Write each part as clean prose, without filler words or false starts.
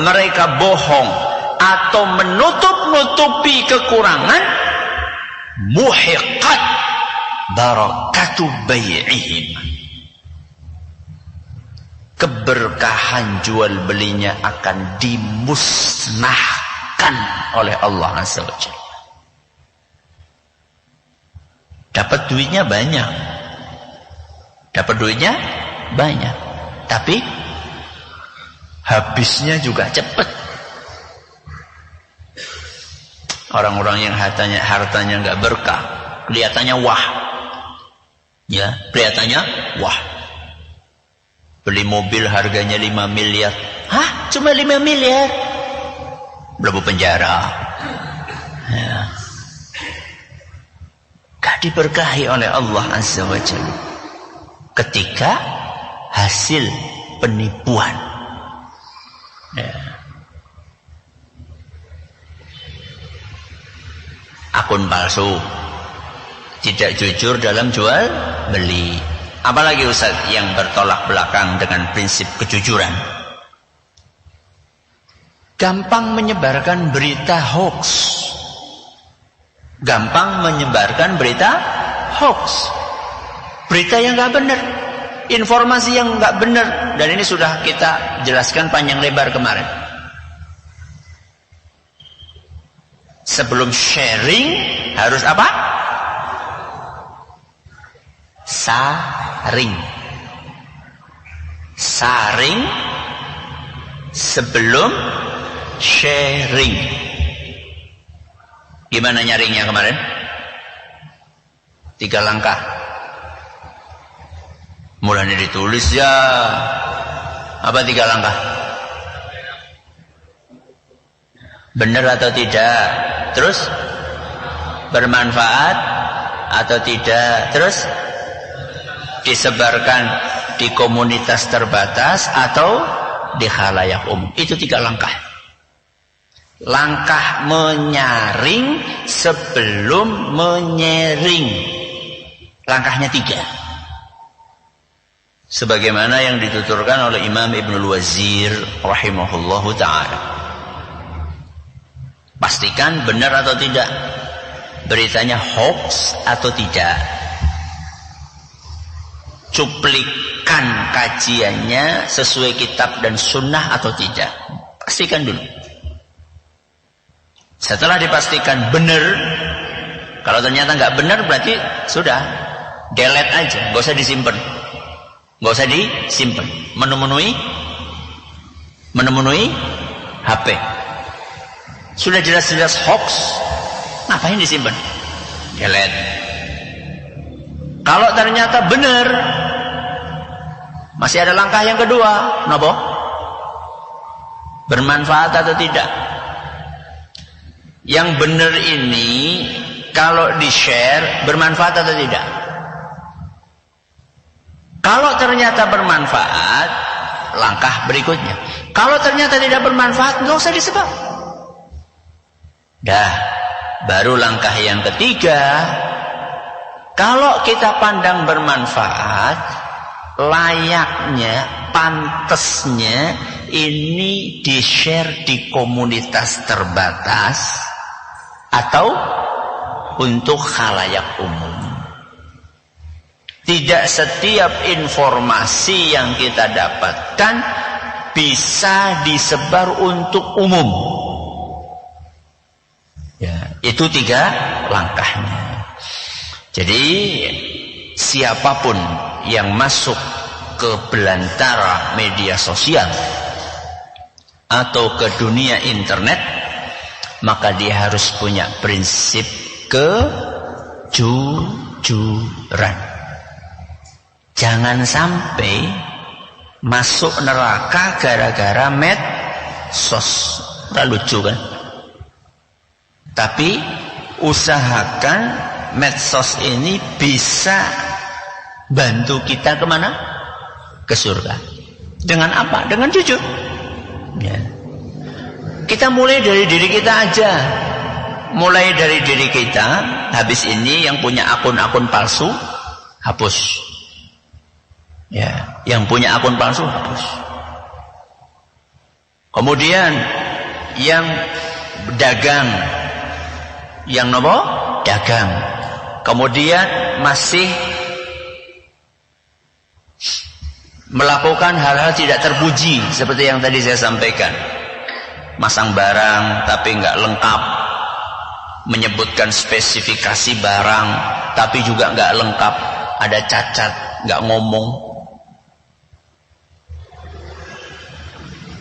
mereka bohong atau menutup-nutupi kekurangan, muhiqat barakatu bai'ihim, keberkahan jual belinya akan dimusnahkan oleh Allah Azza wa Jalla. Dapat duitnya banyak, tapi habisnya juga cepat. Orang-orang yang hartanya nggak berkah, kelihatannya wah, ya, kelihatannya wah. Beli mobil harganya 5 miliar, hah? Cuma 5 miliar? Belum penjara. Ya. Gak diberkahi oleh Allah Azza wa Jalla ketika hasil penipuan. Ya. Akun palsu, tidak jujur dalam jual beli. Apalagi Ustaz yang bertolak belakang dengan prinsip kejujuran. Gampang menyebarkan berita hoax. Berita yang nggak benar, informasi yang nggak benar, dan ini sudah kita jelaskan panjang lebar kemarin. Sebelum sharing harus apa? Saring sebelum sharing. Gimana nyaringnya kemarin? 3 langkah. Mulanya ditulis ya. Apa 3 langkah? Benar atau tidak? Terus bermanfaat atau tidak? Terus disebarkan di komunitas terbatas atau di khalayak umum. Itu 3 langkah. Langkah menyaring sebelum menyering. Langkahnya 3. Sebagaimana yang dituturkan oleh Imam Ibnul Wazir rahimahullahu ta'ala. Pastikan benar atau tidak, beritanya hoax atau tidak. Cuplikan kajiannya sesuai kitab dan sunnah atau tidak. Pastikan dulu. Setelah dipastikan benar, kalau ternyata nggak benar berarti sudah delete aja, nggak usah disimpan, menemui HP. Sudah jelas-jelas hoax, ngapain disimpan? Delete. Kalau ternyata benar, masih ada langkah yang kedua, nopo? Bermanfaat atau tidak? Yang benar ini kalau di-share bermanfaat atau tidak? Kalau ternyata bermanfaat, langkah berikutnya. Kalau ternyata tidak bermanfaat, nggak usah disebar. Dah, baru langkah yang ketiga. Kalau kita pandang bermanfaat, layaknya, pantesnya ini di-share di komunitas terbatas atau untuk khalayak umum. Tidak setiap informasi yang kita dapatkan bisa disebar untuk umum. Ya, itu 3 langkahnya. Jadi siapapun yang masuk ke belantara media sosial atau ke dunia internet, maka dia harus punya prinsip kejujuran. Jangan sampai masuk neraka gara-gara medsos. Lucu kan? Tapi usahakan medsos ini bisa bantu kita kemana? Ke surga. Dengan apa? Dengan jujur. Ya. Kita mulai dari diri kita aja. Mulai dari diri kita. Habis ini yang punya akun-akun palsu, hapus. Ya, yang punya akun palsu hapus. Kemudian yang dagang, yang nopo dagang, kemudian masih melakukan hal-hal tidak terpuji seperti yang tadi saya sampaikan, masang barang tapi nggak lengkap, menyebutkan spesifikasi barang tapi juga nggak lengkap, ada cacat, nggak ngomong.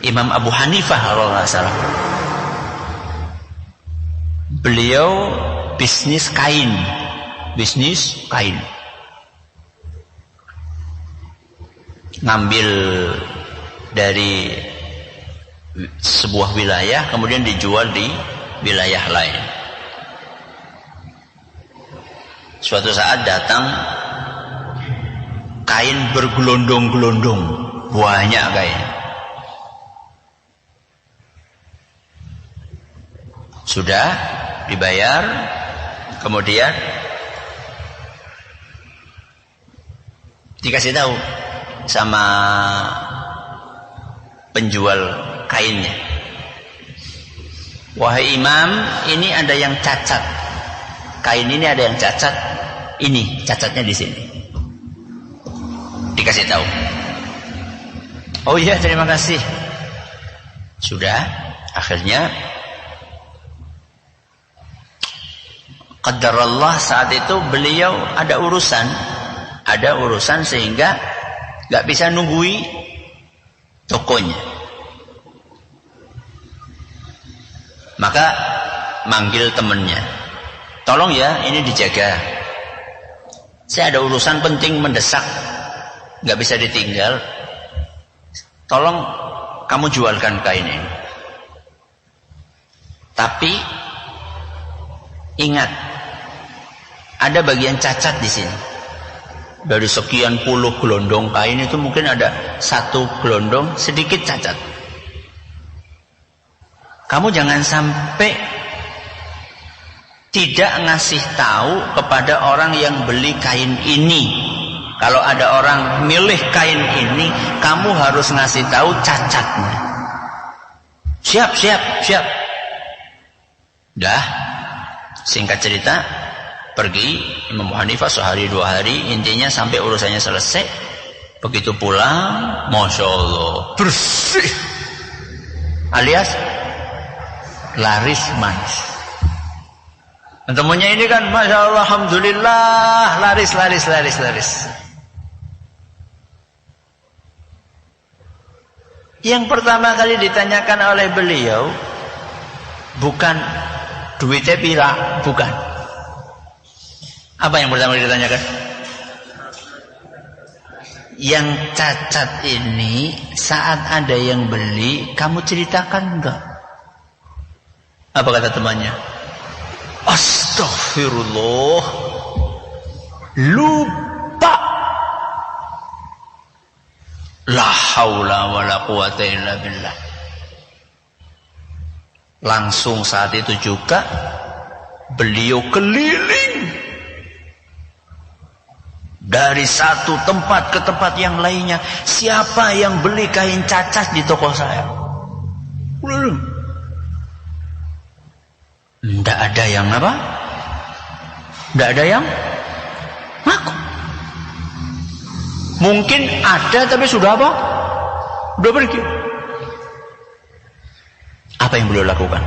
Imam Abu Hanifah kalau nggak salah, beliau bisnis kain, ngambil dari sebuah wilayah kemudian dijual di wilayah lain. Suatu saat datang kain bergelondong-gelondong, banyak kain. Sudah dibayar, kemudian dikasih tahu sama penjual kainnya, wahai imam, ini ada yang cacat, kain ini ada yang cacat, ini cacatnya di sini. Dikasih tahu, oh iya terima kasih. Sudah, akhirnya qadarullah saat itu beliau ada urusan sehingga nggak bisa nunggui tokonya. Maka manggil temennya, tolong ya ini dijaga, saya ada urusan penting mendesak, nggak bisa ditinggal, tolong kamu jualkan kain ini. Tapi ingat, ada bagian cacat di sini. Dari sekian puluh gelondong kain itu mungkin ada satu gelondong sedikit cacat. Kamu jangan sampai tidak ngasih tahu kepada orang yang beli kain ini. Kalau ada orang milih kain ini, kamu harus ngasih tahu cacatnya. Siap. Dah, singkat cerita, pergi Imam Hanifah sehari 2 hari, intinya sampai urusannya selesai. Begitu pulang, masya Allah, bersih, alias laris manis. Dan temunya ini kan masya Allah, alhamdulillah, laris. Yang pertama kali ditanyakan oleh beliau bukan duitnya pira, bukan. Apa yang pertama ditanyakan? Yang cacat ini saat ada yang beli, kamu ceritakan enggak? Apa kata temannya? Astaghfirullah, lupa. La haula wala quwata illa billah. Langsung saat itu juga beliau keliling dari satu tempat ke tempat yang lainnya. Siapa yang beli kain cacat di toko saya? Tidak ada yang apa? Tidak ada yang ngaku. Mungkin ada tapi sudah apa? Sudah pergi. Apa yang beliau lakukan?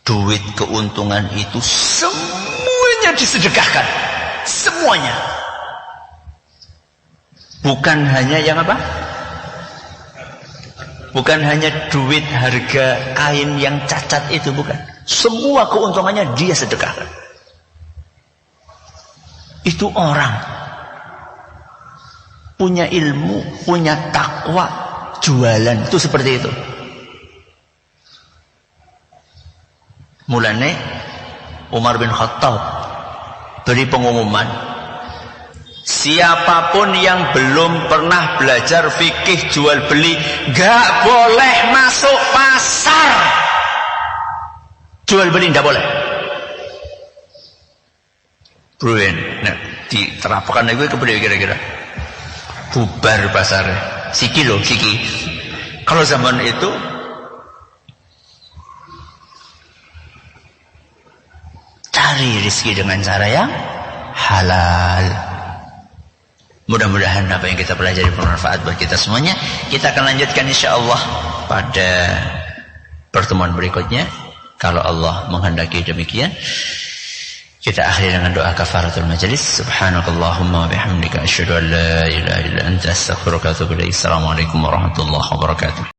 Duit keuntungan itu semuanya disedekahkan. Semuanya. Bukan hanya yang apa? Bukan hanya duit harga kain yang cacat itu, bukan. Semua keuntungannya dia sedekahkan. Itu orang punya ilmu, punya takwa, jualan itu seperti itu. Mulanya Umar bin Khattab beri pengumuman, siapapun yang belum pernah belajar fikih jual beli gak boleh masuk pasar. Jual beli gak boleh. Bruin, nah, diterapkan itu kepada kira-kira bubar pasar. Siki loh, siki. Kalau zaman itu cari rezeki dengan cara yang halal. Mudah-mudahan apa yang kita pelajari bermanfaat buat kita semuanya. Kita akan lanjutkan insyaallah pada pertemuan berikutnya kalau Allah menghendaki demikian. Kita akhiri dengan doa kafaratul majelis. Subhanakallahumma wa bihamdika asyhadu an la ilaha illa anta astaghfiruka wa atubu ilaik. Assalamualaikum warahmatullahi wabarakatuh.